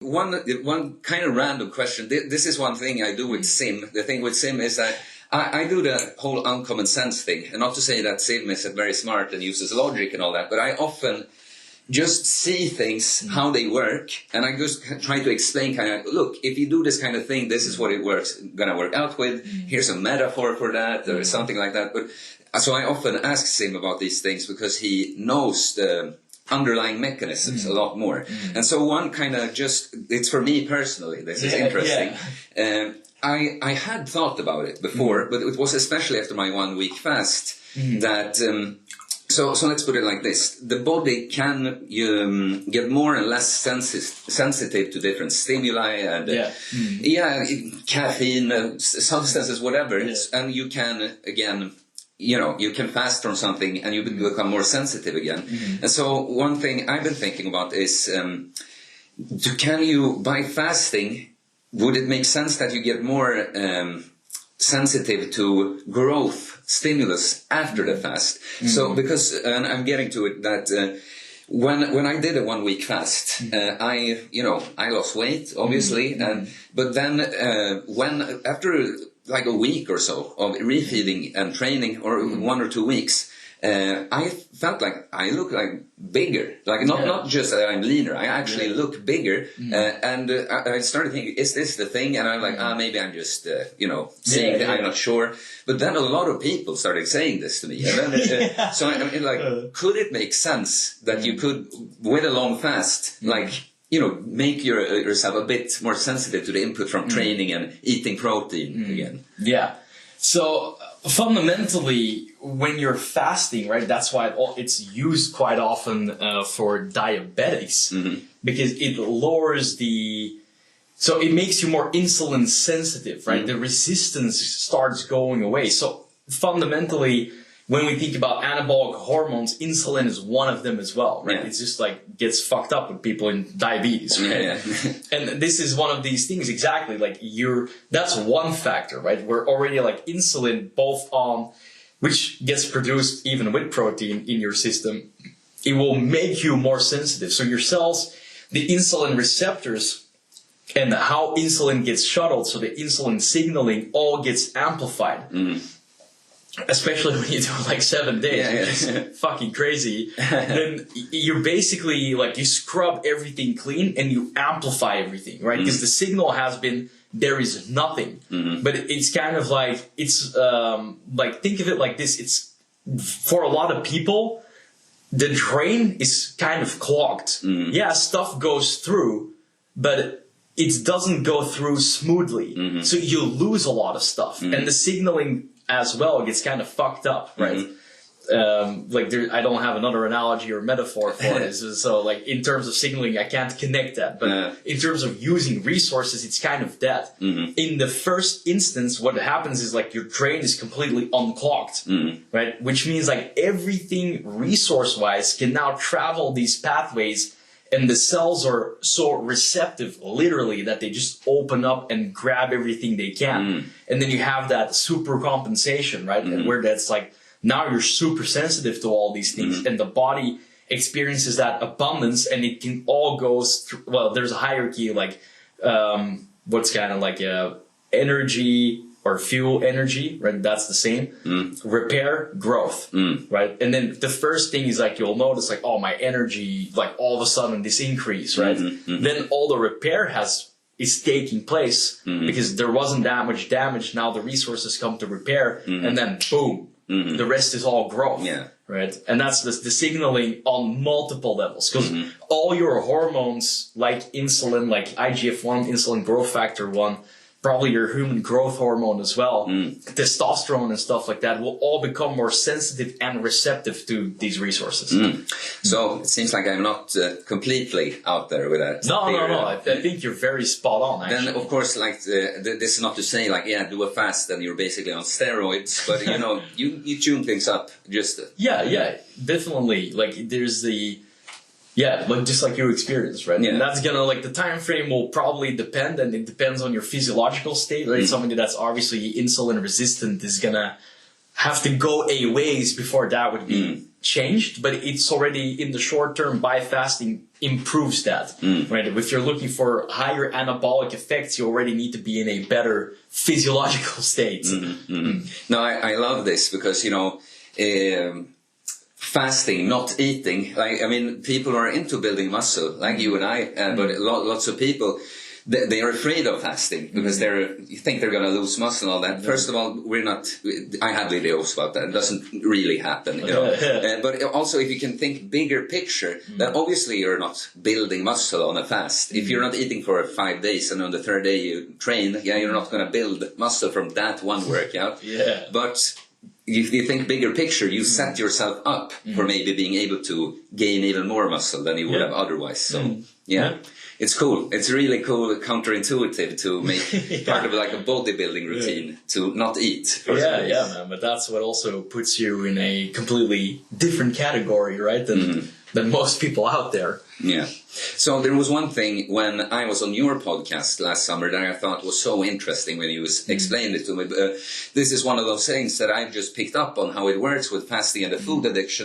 One kind of random question. This is one thing I do with Sim. The thing with Sim is that I do the whole uncommon sense thing. And not to say that Sim is very smart and uses logic and all that, but I often just see things, how they work, and I just try to explain kind of, look, if you do this kind of thing, this is what it gonna work out with. Here's a metaphor for that, or something like that. But so I often ask Sim about these things because he knows the underlying mechanisms a lot more. And so one kind of it's for me personally, this is interesting. Yeah. I had thought about it before, but it was especially after my 1 week fast that... So let's put it like this. The body can get more and less sensitive to different stimuli and caffeine, substances, whatever. Yeah. And you can, again, you can fast from something and you become more sensitive again. And so one thing I've been thinking about is, can you, by fasting, would it make sense that you get more sensitive to growth stimulus after the fast? So because, and I'm getting to it, that when I did a 1 week fast, I lost weight, obviously, but then after like a week or so of refeeding and training, or 1 or 2 weeks, I felt like I look like bigger, like not just that I'm leaner, I actually look bigger, and I started thinking, is this the thing? And I'm like, maybe I'm just, saying that, I'm not sure. But then a lot of people started saying this to me, and then so I'm like, could it make sense that you could, with a long fast, like, make yourself a bit more sensitive to the input from training and eating protein again? Yeah. So fundamentally, when you're fasting, right, that's why it's used quite often for diabetics, because it lowers so it makes you more insulin sensitive, right? The resistance starts going away. So fundamentally, when we think about anabolic hormones, insulin is one of them as well, right? Yeah. It's just like gets fucked up with people in diabetes, right? Yeah. And this is one of these things, exactly, like that's one factor, right? We're already like insulin both on, which gets produced even with protein in your system, it will make you more sensitive. So your cells, the insulin receptors, and how insulin gets shuttled, so the insulin signaling all gets amplified. Especially when you do like 7 days, which is fucking crazy. Then you're basically like, you scrub everything clean and you amplify everything, right? Because the signal has been, there is nothing. But it's kind of like, it's like, think of it like this. It's, for a lot of people, the drain is kind of clogged. Yeah, stuff goes through, but it doesn't go through smoothly. So you lose a lot of stuff. And the signaling as well gets kind of fucked up, right? I don't have another analogy or metaphor for this. So like in terms of signaling, I can't connect that. But in terms of using resources, it's kind of that. In the first instance, what happens is like your drain is completely unclogged, right? Which means like everything resource-wise can now travel these pathways, and the cells are so receptive, literally, that they just open up and grab everything they can. And then you have that super compensation, right? And where that's like, now you're super sensitive to all these things, and the body experiences that abundance, and it can all go through, well, there's a hierarchy, like, what's kind of like energy or fuel energy, right? That's the same. Repair, growth, right? And then the first thing is like, you'll notice like, oh, my energy, like all of a sudden this increase, right? Then all the repair is taking place because there wasn't that much damage. Now the resources come to repair, and then boom, the rest is all growth, right? And that's the signaling on multiple levels, because all your hormones, like insulin, like IGF-1, insulin growth factor 1, probably your human growth hormone as well, testosterone and stuff like that, will all become more sensitive and receptive to these resources. So it seems like I'm not completely out there with that. No. I think you're very spot on, actually. Then, of course, like this is not to say like, do a fast and you're basically on steroids, but you tune things up just. Yeah, definitely. Like there's like just like your experience, right? Yeah. And that's gonna, like, the time frame will probably depend, and it depends on your physiological state, right? Somebody that's obviously insulin resistant is gonna have to go a ways before that would be changed, but it's already in the short term by fasting improves that, right? If you're looking for higher anabolic effects, you already need to be in a better physiological state. No, I love this because, you know, fasting, not eating, like, I mean, people are into building muscle, like you and I, but lots of people, they are afraid of fasting because you think they're going to lose muscle and all that. First of all, I have videos about that. It doesn't really happen, you know. But also, if you can think bigger picture, that obviously you're not building muscle on a fast. If you're not eating for 5 days and on the third day you train, you're not going to build muscle from that one workout. But if you think bigger picture, you set yourself up for maybe being able to gain even more muscle than you would have otherwise. So, it's cool. It's really cool, counterintuitive to make part of like a bodybuilding routine to not eat. Man. But that's what also puts you in a completely different category, right? Than most people out there. Yeah. So there was one thing when I was on your podcast last summer that I thought was so interesting when you explained it to me. This is one of those things that I've just picked up on how it works with fasting and the food addiction.